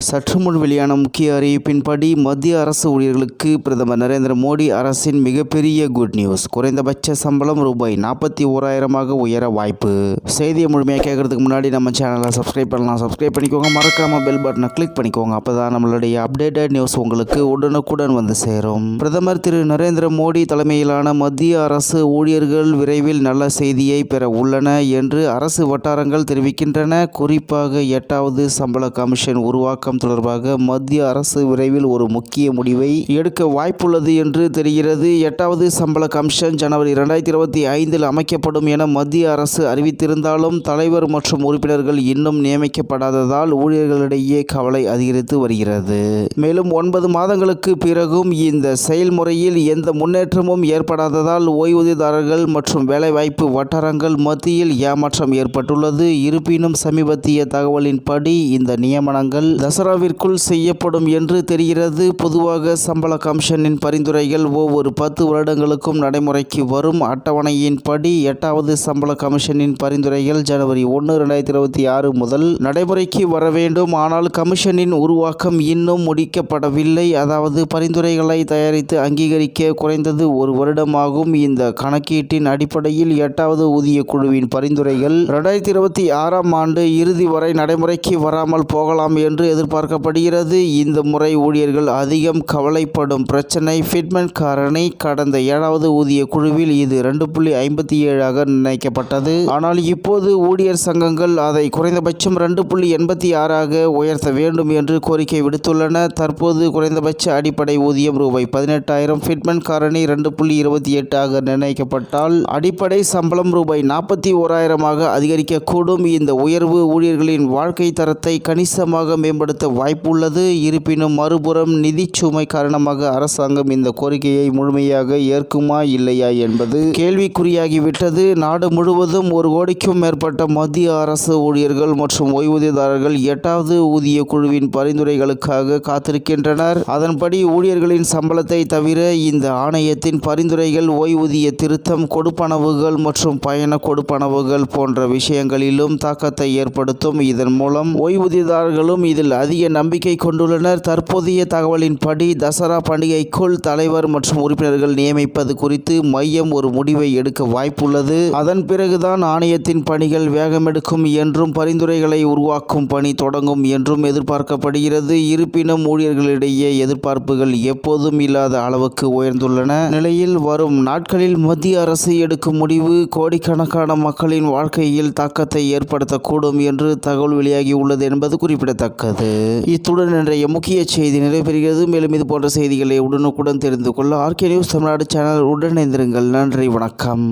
சற்று முன் வெளியான முக்கிய அறிவிப்பின்படி மத்திய அரசு ஊழியர்களுக்கு பிரதமர் நரேந்திர மோடி அரசின் மிகப்பெரிய குட் நியூஸ். குறைந்தபட்ச சம்பளம் ரூபாய் 41,000 உயர வாய்ப்பு. செய்தியை முழுமையாக கேட்கறதுக்கு முன்னாடி நம்ம சேனலை சப்ஸ்கிரைப் பண்ணலாம். சப்ஸ்கிரைப் பண்ணிக்கோங்க. மறக்காம பெல் பட்டனை கிளிக் பண்ணிக்கோங்க. அப்பதான் நம்மளுடைய அப்டேட்டட் நியூஸ் உங்களுக்கு உடனுக்குடன் வந்து சேரும். பிரதமர் திரு நரேந்திர மோடி தலைமையிலான மத்திய அரசு ஊழியர்கள் விரைவில் நல்ல செய்தியை பெற உள்ளன என்று அரசு வட்டாரங்கள் தெரிவிக்கின்றன. குறிப்பாக 8வது சம்பள கமிஷன் உருவாக்கம் தொடர்பாக மத்திய அரசு விரைவில் ஒரு முக்கிய முடிவை எடுக்க வாய்ப்புள்ளது என்று தெரிகிறது. 8வது சம்பள கமிஷன் ஜனவரி 2025 அமைக்கப்படும் என மத்திய அரசு அறிவித்திருந்தாலும் தலைவர் மற்றும் உறுப்பினர்கள் இன்னும் நியமிக்கப்படாததால் ஊழியர்களிடையே கவலை அதிகரித்து வருகிறது. மேலும் 9 மாதங்களுக்கு பிறகும் இந்த செயல்முறையில் எந்த முன்னேற்றமும் ஏற்படாததால் ஓய்வூதியதாரர்கள் மற்றும் வேலைவாய்ப்பு வட்டாரங்கள் மத்தியில் ஏமாற்றம் ஏற்பட்டுள்ளது. இருப்பினும் சமீபத்திய தகவலின்படி இந்த நியமனங்கள் தசராவிற்குள் செய்யப்படும் என்று தெரிகிறது. பொதுவாக சம்பள கமிஷனின் பரிந்துரைகள் ஒவ்வொரு 10 வருடங்களுக்கும் நடைமுறைக்கு வரும். அட்டவணையின்படி 8வது சம்பள கமிஷனின் பரிந்துரைகள் ஜனவரி 1, 2026 முதல் நடைமுறைக்கு வர வேண்டும். ஆனால் கமிஷனின் உருவாக்கம் இன்னும் முடிக்கப்படவில்லை. அதாவது பரிந்துரைகளை தயாரித்து அங்கீகரிக்க குறைந்தது 1 வருடமாகும். இந்த கணக்கீட்டின் அடிப்படையில் 8வது ஊதிய குழுவின் பரிந்துரைகள் 2026 ஆண்டு இறுதி வரை நடைமுறைக்கு வராமல் போகலாம் என்று எதிர்பார்க்கப்படுகிறது. இந்த முறை ஊழியர்கள் அதிகம் கவலைப்படும் பிரச்சனை ஃபிட்மென்ட் காரணி. கடந்த 7வது ஊதிய குழுவில் இது 2.57 நிர்ணயிக்கப்பட்டது. ஆனால் இப்போது ஊழியர் சங்கங்கள் அதை குறைந்தபட்சம் 2.86 உயர்த்த வேண்டும் என்று கோரிக்கை விடுத்துள்ளன. தற்போது குறைந்தபட்ச அடிப்படை ஊதியம் ரூபாய் 18,000, ஃபிட்மென்ட் காரணி 2.28 நிர்ணயிக்கப்பட்டால் அடிப்படை சம்பளம் ரூபாய் 41,000 அதிகரிக்கக்கூடும். இந்த உயர்வு ஊழியர்களின் வாழ்க்கை தரத்தை கணிசமாக மேம்படுத்த வாய்ப்புள்ளது. இருப்பினும் மறுபுறம் நிதிச்சுமை காரணமாக அரசாங்கம் இந்த கோரிக்கையை முழுமையாக ஏற்குமா இல்லையா என்பது கேள்விக்குறியாகிவிட்டது. நாடு முழுவதும் 1 கோடிக்கும் மேற்பட்ட மத்திய அரசு ஊழியர்கள் மற்றும் ஓய்வூதியதாரர்கள் 8வது ஊதிய குழுவின் பரிந்துரைகளுக்காக காத்திருக்கின்றனர். அதன்படி ஊழியர்களின் சம்பளத்தை தவிர இந்த ஆணையத்தின் பரிந்துரைகள் ஓய்வூதிய திருத்தம், கொடுப்பனவுகள் மற்றும் பயண கொடுப்பனவுகள் போன்ற விஷயங்களிலும் தாக்கத்தை ஏற்படுத்தும். இதன் மூலம் ஓய்வூதியதாரர்களும் இதில் அதிக நம்பிக்கை கொண்டுள்ளனர். தற்போதைய தகவலின்படி தசரா பண்டிகைக்குள் தலைவர் மற்றும் உறுப்பினர்கள் நியமிப்பது குறித்து மையம் ஒரு முடிவை எடுக்க வாய்ப்புள்ளது. அதன் பிறகுதான் ஆணையத்தின் பணிகள் வேகமெடுக்கும் என்றும் பரிந்துரைகளை உருவாக்கும் பணி தொடங்கும் என்றும் எதிர்பார்க்கப்படுகிறது. இருப்பினும் ஊழியர்களிடையே எதிர்பார்ப்புகள் எப்போதும் இல்லாத அளவுக்கு உயர்ந்துள்ளன நிலையில் வரும் நாட்களில் மத்திய அரசு எடுக்கும் முடிவு கோடிக்கணக்கான மக்களின் வாழ்க்கையில் தாக்கத்தை ஏற்படுத்தக்கூடும் என்று தகவல் வெளியாகியுள்ளது என்பது குறிப்பிடத்தக்கது. இத்துடன் இன்றைய முக்கிய செய்தி நிறைவேறுகிறது. மேலும் இது போன்ற செய்திகளை உடனுக்குடன் தெரிந்து கொள்ள ஆர்கே நியூஸ் தமிழ்நாடு சேனல் உடன் இணைந்திருங்கள். நன்றி, வணக்கம்.